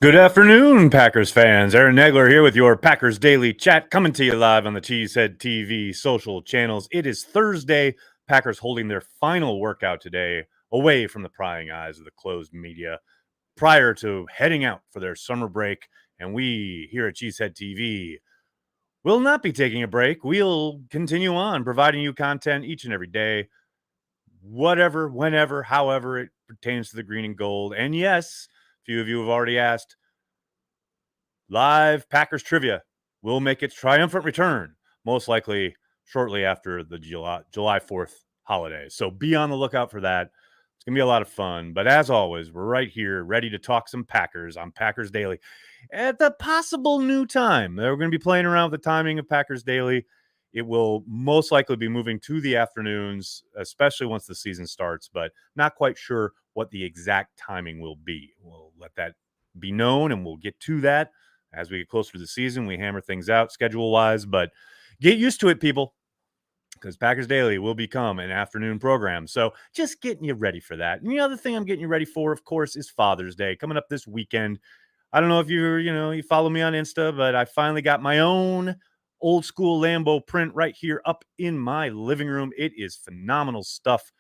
Good afternoon, Packers fans. Aaron Negler here with your Packers Daily Chat, coming to you live on the Cheesehead TV social channels. It is Thursday. Packers holding their final workout today away from the prying eyes of the closed media prior to heading out for their summer break. And we here at Cheesehead TV will not be taking a break. We'll continue on providing you content each and every day, whatever, whenever, however it pertains to the green and gold. And yes, a few of you have already asked, live Packers trivia will make its triumphant return, most likely shortly after the July 4th holiday. So be on the lookout for that. It's going to be a lot of fun. But as always, we're right here ready to talk some Packers on Packers Daily at the possible new time. We're going to be playing around with the timing of Packers Daily. It will most likely be moving to the afternoons, especially once the season starts, but not quite sure what the exact timing will be. We'll let that be known, and we'll get to that as we get closer to the season. We hammer things out schedule-wise, but get used to it, people, because Packers Daily will become an afternoon program. So just getting you ready for that. And the other thing I'm getting you ready for, of course, is Father's Day coming up this weekend. I don't know if you follow me on Insta, but I finally got my own old school Lambeau print right here up in my living room. It is phenomenal stuff.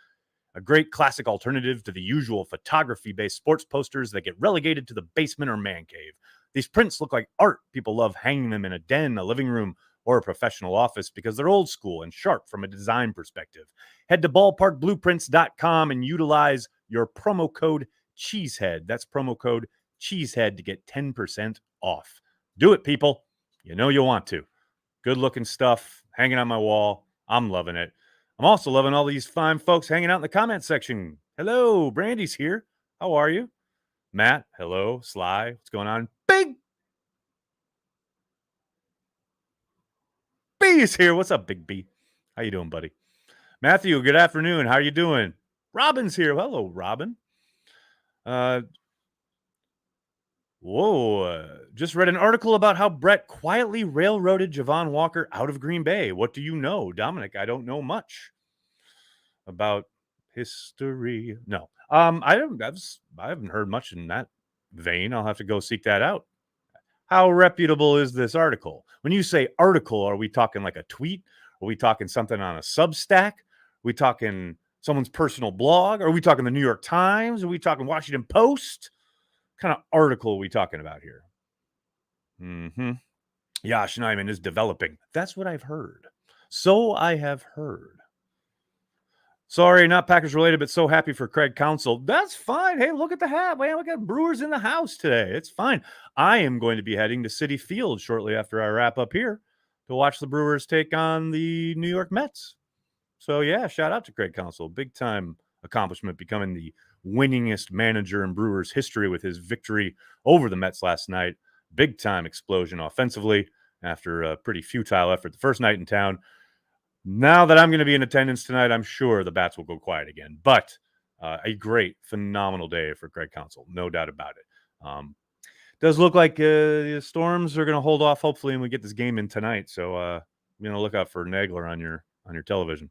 A great classic alternative to the usual photography-based sports posters that get relegated to the basement or man cave. These prints look like art. People love hanging them in a den, a living room, or a professional office because they're old school and sharp from a design perspective. Head to ballparkblueprints.com and utilize your promo code Cheesehead. That's promo code Cheesehead to get 10% off. Do it, people. You know you want to. Good looking stuff hanging on my wall. I'm loving it. I'm also loving all these fine folks hanging out in the comment section. Hello, Brandy's here. How are you? Matt, hello. Sly, what's going on? Big B is here. What's up, Big B? How you doing, buddy? Matthew, good afternoon. How are you doing? Robin's here. Hello, Robin. Just read an article about how Brett quietly railroaded Javon Walker out of Green Bay. What do you know? Dominic, I don't know much about history. No. I haven't heard much in that vein. I'll have to go seek that out. How reputable is this article? When you say article, are we talking like a tweet? Are we talking something on a Substack? Are we talking someone's personal blog? Are we talking the New York Times? Are we talking Washington Post? What kind of article are we talking about here? Josh Nijman is developing. That's what I've heard. So I have heard. Sorry, not Packers related, but so happy for Craig Counsell. That's fine. Hey, look at the hat, man. We got Brewers in the house today. It's fine. I am going to be heading to Citi Field shortly after I wrap up here to watch the Brewers take on the New York Mets. So, yeah, shout out to Craig Counsell. Big time accomplishment, becoming the winningest manager in Brewers history with his victory over the Mets last night. Big time explosion offensively after a pretty futile effort the first night in town. Now that I'm going to be in attendance tonight, I'm sure the bats will go quiet again. But a great, phenomenal day for Craig Counsell, no doubt about it. Does look like the Storms are going to hold off, hopefully, and we get this game in tonight. So, look out for Nagler on your television.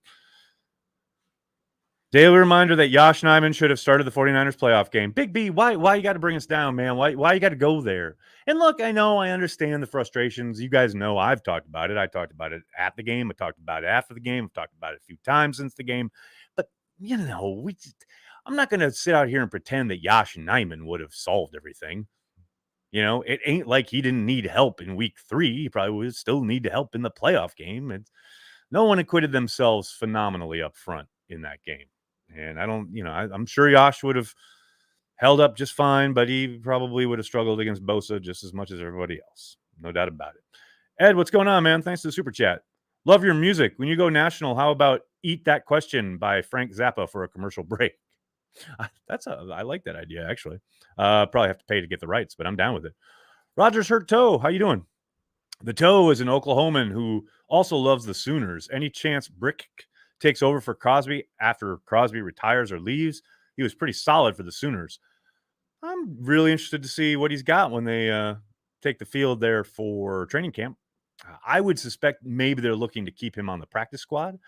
Daily reminder that Josh Nijman should have started the 49ers playoff game. Big B, why you got to bring us down, man? Why you got to go there? And look, I understand the frustrations. You guys know I've talked about it. I talked about it at the game. I talked about it after the game. I've talked about it a few times since the game. But, I'm not going to sit out here and pretend that Josh Nijman would have solved everything. It ain't like he didn't need help in week 3. He probably would still need help in the playoff game. And no one acquitted themselves phenomenally up front in that game. And I'm sure Josh would have held up just fine, but he probably would have struggled against Bosa just as much as everybody else. No doubt about it. Ed, what's going on, man? Thanks to the super chat. Love your music. When you go national, how about Eat That Question by Frank Zappa for a commercial break? I like that idea, actually. Probably have to pay to get the rights, but I'm down with it. Rogers Hurt Toe, how you doing? The Toe is an Oklahoman who also loves the Sooners. Any chance Brick takes over for Crosby after Crosby retires or leaves? He was pretty solid for the Sooners. I'm really interested to see what he's got when they take the field there for training camp. I would suspect maybe they're looking to keep him on the practice squad.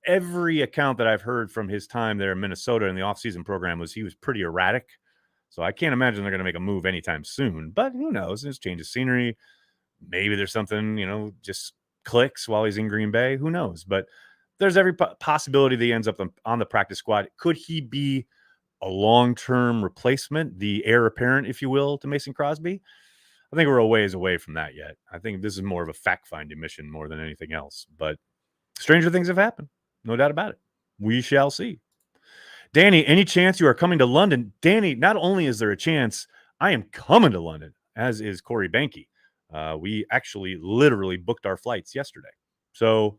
Every account that I've heard from his time there in Minnesota in the offseason program was he was pretty erratic. So I can't imagine they're going to make a move anytime soon. But who knows? There's change of scenery. Maybe there's something, just clicks while he's in Green Bay. Who knows? But there's every possibility that he ends up on the practice squad. Could he be a long-term replacement, the heir apparent, if you will, to Mason Crosby? I think we're a ways away from that yet. I think this is more of a fact-finding mission more than anything else. But stranger things have happened. No doubt about it. We shall see. Danny, any chance you are coming to London? Danny, not only is there a chance, I am coming to London, as is Corey Banky. We actually literally booked our flights yesterday. So,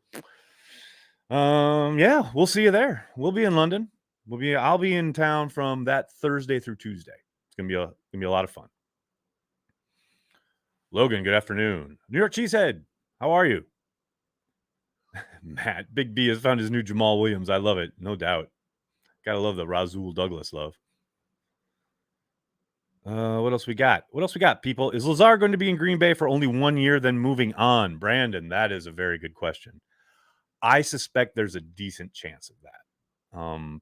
yeah, we'll see you there. We'll be in London. I'll be in town from that Thursday through Tuesday. It's gonna be a lot of fun. Logan, good afternoon. New York Cheesehead, how are you? Matt, Big B has found his new Jamal Williams. I love it, no doubt. Gotta love the Rasul Douglas love. What else we got? People? Is Lazard going to be in Green Bay for only 1 year, then moving on? Brandon, that is a very good question. I suspect there's a decent chance of that.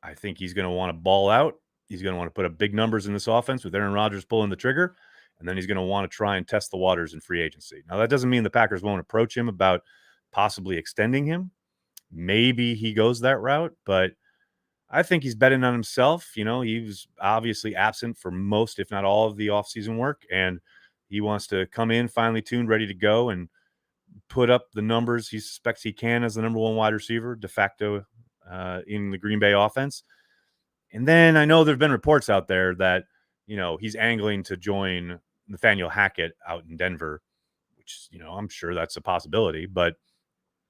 I think he's going to want to ball out. He's going to want to put up big numbers in this offense with Aaron Rodgers pulling the trigger, and then he's going to want to try and test the waters in free agency. Now, that doesn't mean the Packers won't approach him about possibly extending him. Maybe he goes that route, but I think he's betting on himself. He was obviously absent for most, if not all, of the offseason work, and he wants to come in finely tuned, ready to go, and put up the numbers he suspects he can as the number one wide receiver de facto in the Green Bay offense. And then I know there have been reports out there that, he's angling to join Nathaniel Hackett out in Denver, which, I'm sure that's a possibility. But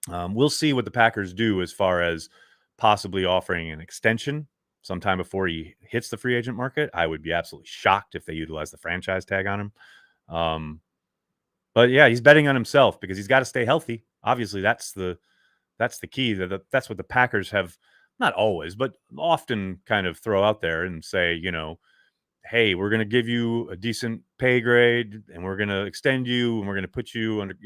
we'll see what the Packers do as far as possibly offering an extension sometime before he hits the free agent market. I would be absolutely shocked if they utilize the franchise tag on him. But yeah, he's betting on himself because he's got to stay healthy. Obviously, that's the key. That's what the Packers have, not always, but often kind of throw out there and say, hey, we're going to give you a decent pay grade and we're going to extend you and we're going to put you under,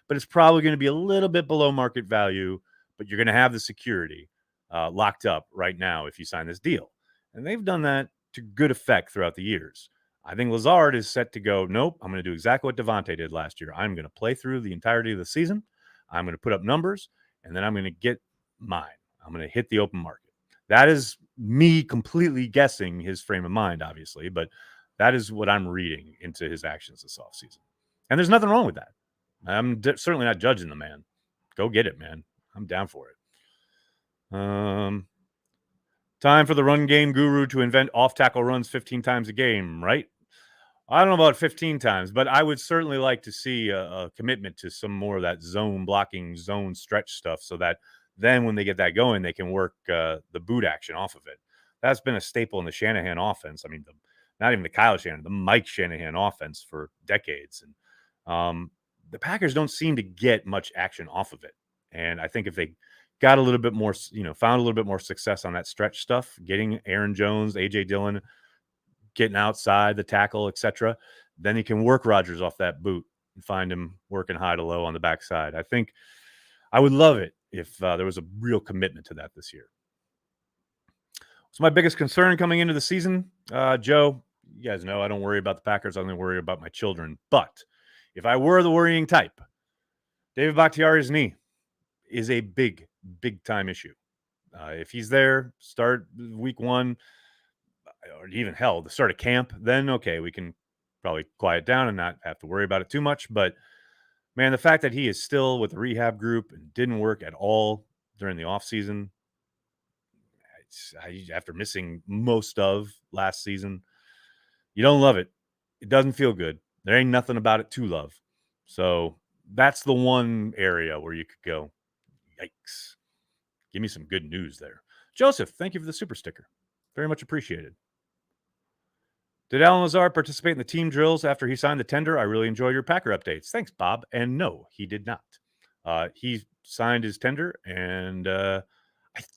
but it's probably going to be a little bit below market value, but you're going to have the security locked up right now if you sign this deal. And they've done that to good effect throughout the years. I think Lazard is set to go, nope, I'm going to do exactly what Devontae did last year. I'm going to play through the entirety of the season. I'm going to put up numbers, and then I'm going to get mine. I'm going to hit the open market. That is me completely guessing his frame of mind, obviously, but that is what I'm reading into his actions this offseason. And there's nothing wrong with that. I'm certainly not judging the man. Go get it, man. I'm down for it. Time for the run game guru to invent off-tackle runs 15 times a game, right? I don't know about 15 times, but I would certainly like to see a commitment to some more of that zone blocking, zone stretch stuff so that then when they get that going, they can work the boot action off of it. That's been a staple in the Shanahan offense. I mean, not even the Kyle Shanahan, the Mike Shanahan offense for decades. And the Packers don't seem to get much action off of it. And I think if they got a little bit more, found a little bit more success on that stretch stuff, getting Aaron Jones, A.J. Dillon, getting outside the tackle, etc., then he can work Rodgers off that boot and find him working high to low on the backside. I think I would love it if there was a real commitment to that this year. So my biggest concern coming into the season, Joe, you guys know I don't worry about the Packers. I only worry about my children. But if I were the worrying type, David Bakhtiari's knee is a big, big time issue. If he's there, start week 1, or even hell, the start of camp, then okay, we can probably quiet down and not have to worry about it too much. But man, the fact that he is still with the rehab group and didn't work at all during the offseason, after missing most of last season, you don't love it. It doesn't feel good. There ain't nothing about it to love. So that's the one area where you could go, yikes. Give me some good news there. Joseph, thank you for the super sticker. Very much appreciated. Did Alan Lazard participate in the team drills after he signed the tender? I really enjoy your Packer updates. Thanks, Bob. And no, he did not. He signed his tender, and I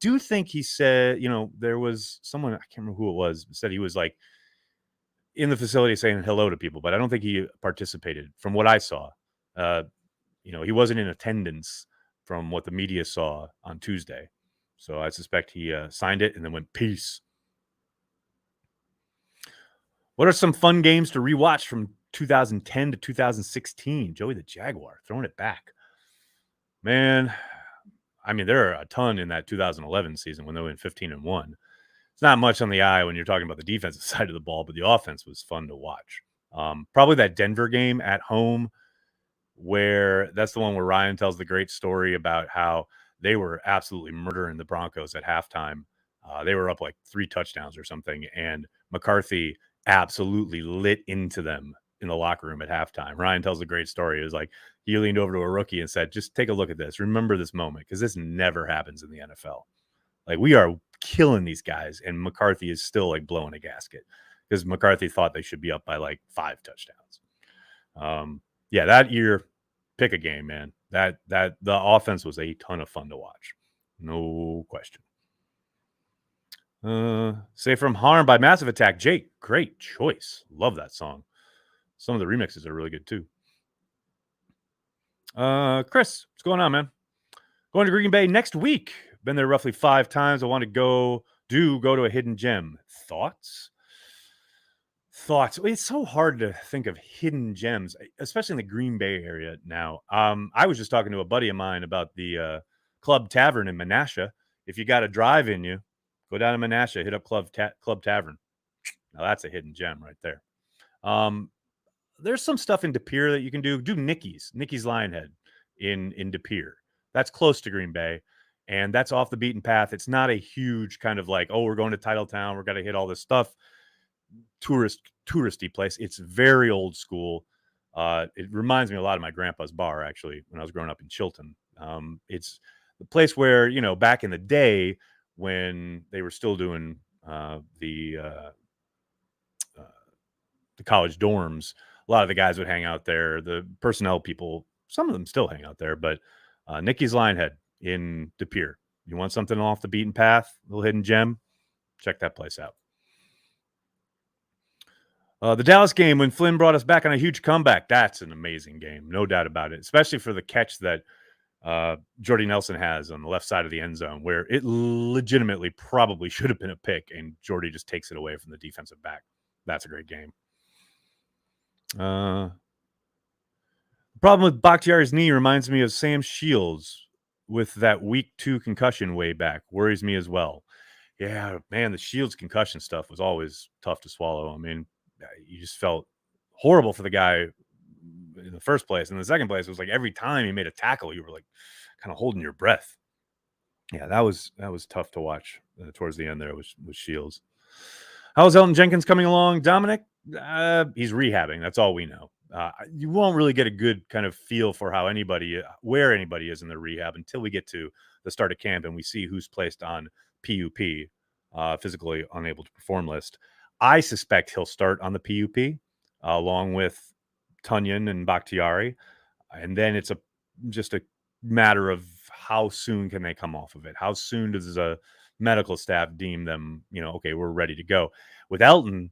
do think he said, there was someone, I can't remember who it was, said he was like in the facility saying hello to people, but I don't think he participated from what I saw. He wasn't in attendance from what the media saw on Tuesday. So I suspect he signed it and then went, peace. What are some fun games to rewatch from 2010 to 2016? Joey the Jaguar throwing it back. Man, I mean, there are a ton in that 2011 season when they went 15-1. It's not much on the eye when you're talking about the defensive side of the ball, but the offense was fun to watch. Probably that Denver game at home, where that's the one where Ryan tells the great story about how they were absolutely murdering the Broncos at halftime. They were up like 3 touchdowns or something, and McCarthy absolutely lit into them in the locker room at halftime. Ryan tells a great story. It was like he leaned over to a rookie and said, "Just take a look at this. Remember this moment, because this never happens in the NFL. Like, we are killing these guys, and McCarthy is still like blowing a gasket because McCarthy thought they should be up by like 5 touchdowns." Yeah, that year, pick a game, man. That the offense was a ton of fun to watch, no question. Safe from Harm by Massive Attack. Jake, great choice. Love that song. Some of the remixes are really good too. Chris, what's going on, man? Going to Green Bay next week. Been there roughly 5 times. I want to go to a hidden gem. Thoughts? It's so hard to think of hidden gems, especially in the Green Bay area now. I was just talking to a buddy of mine about the Club Tavern in Menasha. If you got a drive in you, go down to Menasha, hit up Club Tavern. Now that's a hidden gem right there. There's some stuff in De Pere that you can do. Do Nicky's Lionhead in De Pere. That's close to Green Bay, and that's off the beaten path. It's not a huge kind of like, oh, we're going to Titletown, we're going to hit all this stuff. Touristy place. It's very old school. It reminds me a lot of my grandpa's bar, actually, when I was growing up in Chilton. It's the place where, back in the day when they were still doing the college dorms, a lot of the guys would hang out there. The personnel people, some of them still hang out there, but Nicky's Lionhead in De Pere. You want something off the beaten path, little hidden gem, check that place out. The Dallas game when Flynn brought us back on a huge comeback. That's an amazing game, no doubt about it, especially for the catch that Jordy Nelson has on the left side of the end zone, where it legitimately probably should have been a pick, and Jordy just takes it away from the defensive back. That's a great game. The problem with Bakhtiari's knee reminds me of Sam Shields with that week 2 concussion way back. Worries me as well. Yeah, man, the Shields concussion stuff was always tough to swallow. I mean, you just felt horrible for the guy in the first place. In the second place, it was like every time he made a tackle, you were like kind of holding your breath. Yeah, that was tough to watch towards the end there with Shields. How's Elton Jenkins coming along, Dominic? He's rehabbing. That's all we know. You won't really get a good kind of feel for where anybody is in their rehab until we get to the start of camp and we see who's placed on PUP, physically unable to perform list. I suspect he'll start on the PUP along with Tunyon and Bakhtiari, and then it's just a matter of how soon can they come off of it? How soon does the medical staff deem them, okay, we're ready to go? With Elton,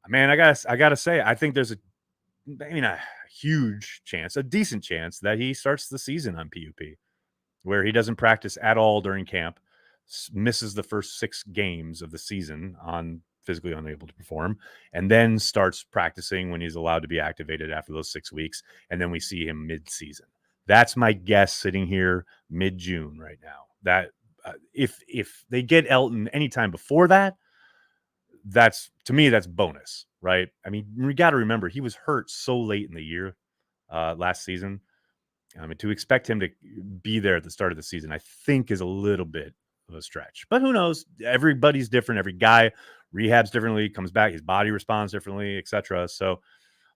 man, I gotta say, I think there's a huge chance, a decent chance that he starts the season on PUP, where he doesn't practice at all during camp, misses the first 6 games of the season on physically unable to perform, and then starts practicing when he's allowed to be activated after those 6 weeks, and then we see him mid-season. That's my guess sitting here mid-June right now. That if they get Elton anytime before that, that's bonus, right? I mean, we got to remember he was hurt so late in the year last season. I mean, to expect him to be there at the start of the season, I think is a little bit of a stretch. But who knows? Everybody's different. Every guy rehabs differently, comes back, his body responds differently, etc. So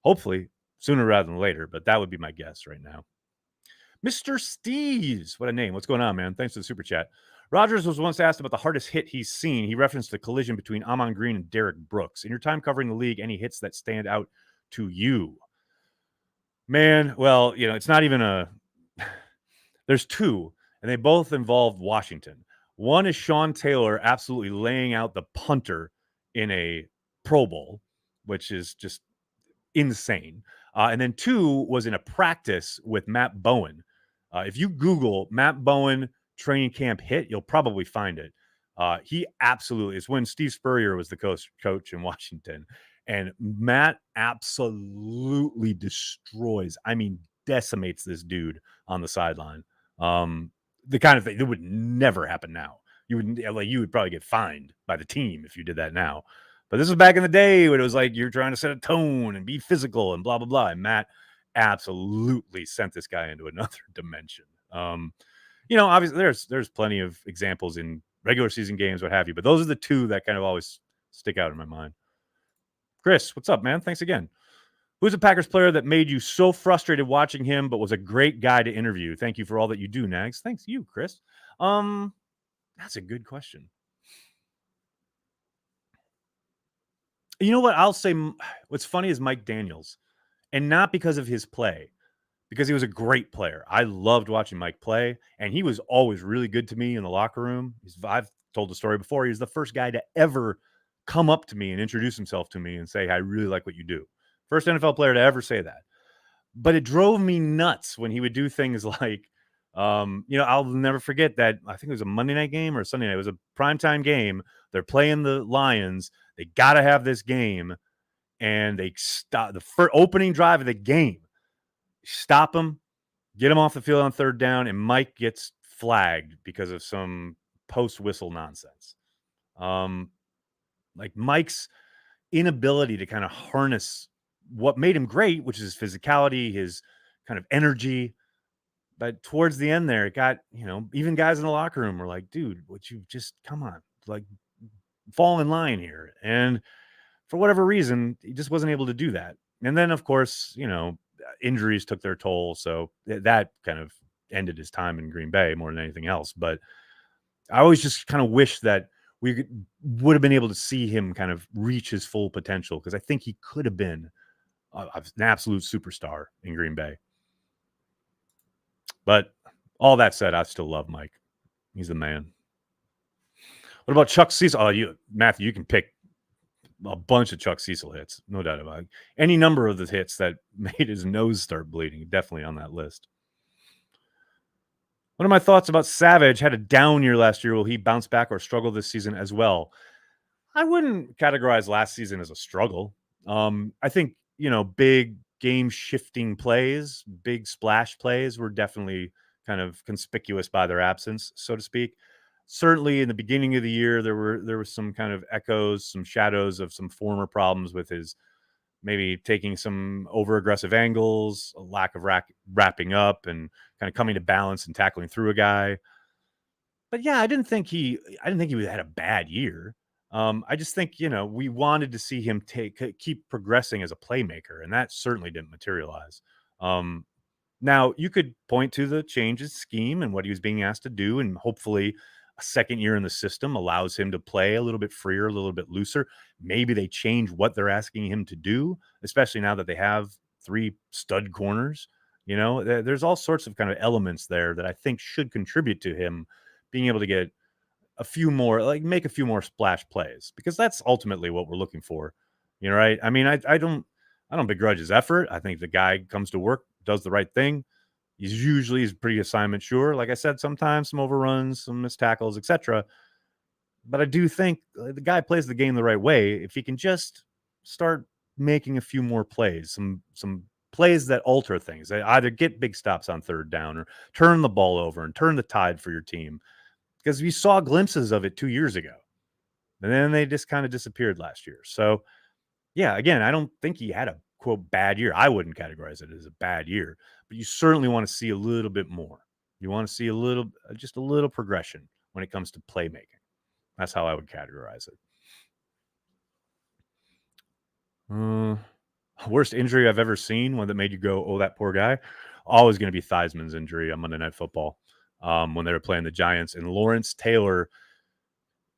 hopefully sooner rather than later, but that would be my guess right now. Mr. Steves, what a name. What's going on, man? Thanks for the super chat. Rogers was once asked about the hardest hit he's seen. He referenced the collision between Amon Green and Derek Brooks. In your time covering the league, any hits that stand out to you? Man, well, it's not even there's 2, and they both involve Washington. One is Sean Taylor absolutely laying out the punter in a Pro Bowl, which is just insane. And then 2 was in a practice with Matt Bowen. If you Google Matt Bowen training camp hit, you'll probably find it. He absolutely is when Steve Spurrier was the coach in Washington. And Matt absolutely destroys, I mean, decimates this dude on the sideline. The kind of thing that would never happen now. You would probably get fined by the team if you did that now. But this was back in the day when it was like you're trying to set a tone and be physical and blah blah blah. And Matt absolutely sent this guy into another dimension. Obviously there's plenty of examples in regular season games, what have you, but those are the two that kind of always stick out in my mind. Chris, what's up, man? Thanks again. Who's a Packers player that made you so frustrated watching him, but was a great guy to interview? Thank you for all that you do, Nags. Thanks you, Chris. That's a good question. You know what? I'll say what's funny is Mike Daniels, and not because of his play, because he was a great player. I loved watching Mike play, and he was always really good to me in the locker room. I've told the story before. He was the first guy to ever come up to me and introduce himself to me and say, I really like what you do. First NFL player to ever say that. But it drove me nuts when he would do things like, I'll never forget that. I think it was a Monday night game or a Sunday night. It was a primetime game. They're playing the Lions. They got to have this game. And they stop the first opening drive of the game. Stop him, get him off the field on third down, and Mike gets flagged because of some post-whistle nonsense. Like Mike's inability to kind of harness what made him great, which is his physicality, his kind of energy. But towards the end there, it got, even guys in the locker room were like, dude, would you just, come on, like, fall in line here. And for whatever reason, he just wasn't able to do that. And then, of course, injuries took their toll. So that kind of ended his time in Green Bay more than anything else. But I always just kind of wish that we would have been able to see him kind of reach his full potential, because I think he could have been an absolute superstar in Green Bay. But all that said, I still love Mike. He's the man. What about Chuck Cecil? Oh, Matthew, you can pick a bunch of Chuck Cecil hits, no doubt about it. Any number of the hits that made his nose start bleeding, definitely on that list. What are my thoughts about Savage? Had a down year last year. Will he bounce back or struggle this season as well? I wouldn't categorize last season as a struggle. I think, big game-shifting plays, big splash plays were definitely kind of conspicuous by their absence, so to speak. Certainly in the beginning of the year, there were some kind of echoes, some shadows of some former problems with his maybe taking some over-aggressive angles, a lack of wrapping up, and kind of coming to balance and tackling through a guy. But yeah, I didn't think he had a bad year. I just think, we wanted to see him keep progressing as a playmaker, and that certainly didn't materialize. Now, you could point to the changes scheme and what he was being asked to do, and hopefully a second year in the system allows him to play a little bit freer, a little bit looser. Maybe they change what they're asking him to do, especially now that they have 3 stud corners. There's all sorts of kind of elements there that I think should contribute to him being able to get a few more, make a few more splash plays, because that's ultimately what we're looking for. Right? I mean, I don't begrudge his effort. I think the guy comes to work, does the right thing. He's pretty assignment sure. Like I said, sometimes some overruns, some missed tackles, etc. But I do think the guy plays the game the right way. If he can just start making a few more plays, some plays that alter things, they either get big stops on third down or turn the ball over and turn the tide for your team. Because we saw glimpses of it 2 years ago, and then they just kind of disappeared last year. So, yeah, again, I don't think he had a, quote, bad year. I wouldn't categorize it as a bad year, but you certainly want to see a little bit more. You want to see just a little progression when it comes to playmaking. That's how I would categorize it. Worst injury I've ever seen, one that made you go, oh, that poor guy? Always going to be Theismann's injury on Monday Night Football. When they were playing the Giants, and Lawrence Taylor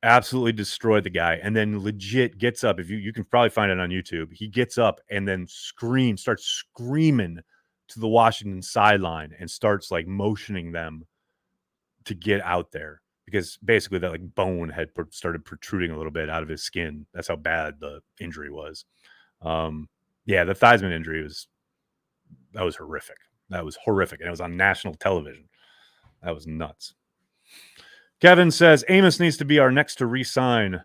absolutely destroyed the guy, and then legit gets up. If you can probably find it on YouTube, he gets up and then starts screaming to the Washington sideline and starts motioning them to get out there, because basically that bone had started protruding a little bit out of his skin. That's how bad the injury was. Yeah, the Theismann injury was horrific. That was horrific, and it was on national television. That was nuts. Kevin says Amos needs to be our next to re-sign.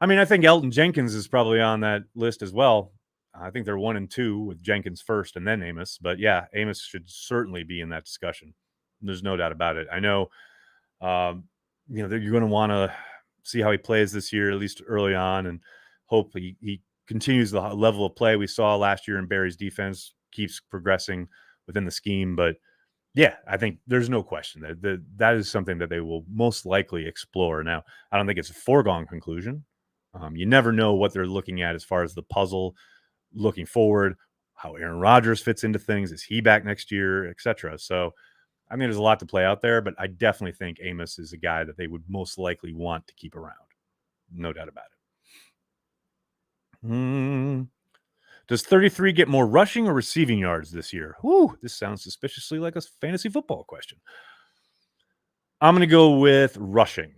I mean, I think Elton Jenkins is probably on that list as well. I think they're 1 and 2 with Jenkins first and then Amos. But yeah, Amos should certainly be in that discussion. There's no doubt about it. I know, you're going to want to see how he plays this year, at least early on, and hope he continues the level of play we saw last year in Barry's defense, keeps progressing within the scheme. But yeah, I think there's no question that is something that they will most likely explore. Now, I don't think it's a foregone conclusion. You never know what they're looking at as far as the puzzle looking forward, how Aaron Rodgers fits into things. Is he back next year, etc. So I mean, there's a lot to play out there, but I definitely think Amos is a guy that they would most likely want to keep around. No doubt about it. Does 33 get more rushing or receiving yards this year? Whew, this sounds suspiciously like a fantasy football question. I'm going to go with rushing.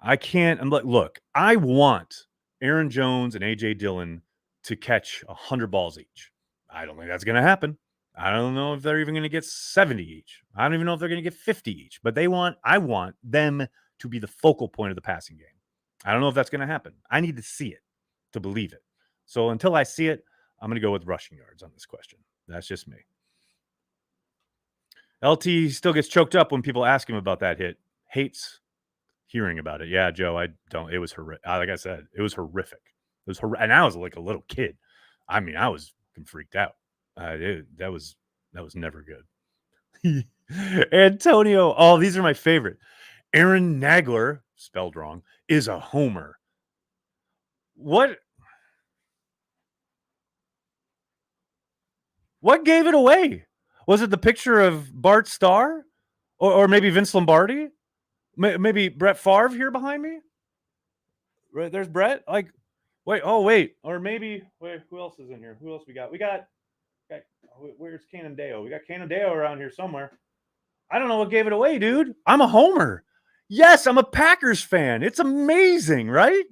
I can't. Look, I want Aaron Jones and A.J. Dillon to catch 100 balls each. I don't think that's going to happen. I don't know if they're even going to get 70 each. I don't even know if they're going to get 50 each. But I want them to be the focal point of the passing game. I don't know if that's going to happen. I need to see it to believe it. So until I see it, I'm going to go with rushing yards on this question. That's just me. LT still gets choked up when people ask him about that hit. Hates hearing about it. Yeah, Joe, I don't. It was horrific. Like I said, it was horrific. It was and I was like a little kid. I mean, I was freaked out. That was never good. Antonio. Oh, these are my favorite. Aaron Nagler, spelled wrong, is a homer. What gave it away? Was it the picture of Bart Starr? Or maybe Vince Lombardi? Maybe Brett Favre here behind me? Right, there's Brett. Like, wait. Or maybe, wait, who else is in here? Who else we got? Where's Cannondale? We got Cannondale around here somewhere. I don't know what gave it away, dude. I'm a homer. Yes, I'm a Packers fan. It's amazing, right?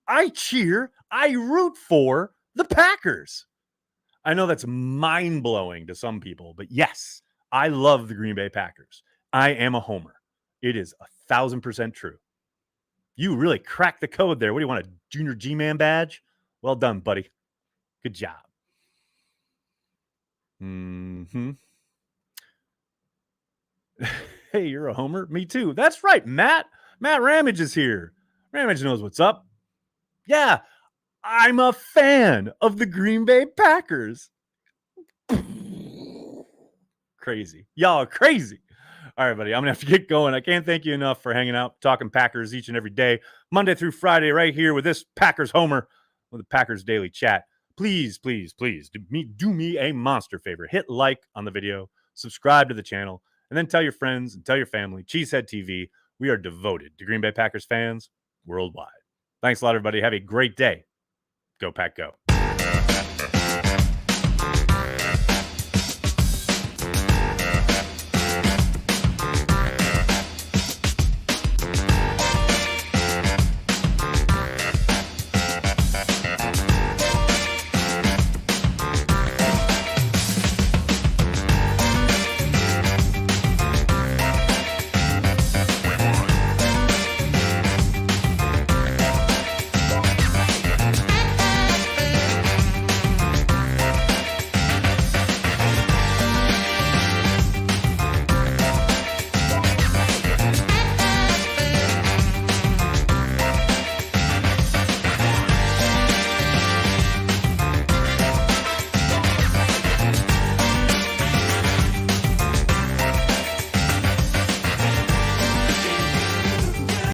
I root for the Packers. I know that's mind-blowing to some people, but yes, I love the Green Bay Packers. I am a homer. It is 1,000% true. You really cracked the code there. What do you want, a Junior G-Man badge? Well done, buddy. Good job. Hey, you're a homer? Me too. That's right, Matt. Matt Ramage is here. Ramage knows what's up. Yeah, I'm a fan of the Green Bay Packers. Crazy. Y'all are crazy. All right, buddy. I'm going to have to get going. I can't thank you enough for hanging out, talking Packers each and every day, Monday through Friday, right here with this Packers Homer with the Packers Daily Chat. Please, please, please do me a monster favor. Hit like on the video, subscribe to the channel, and then tell your friends and tell your family. Cheesehead TV. We are devoted to Green Bay Packers fans worldwide. Thanks a lot, everybody. Have a great day. Go Pack Go.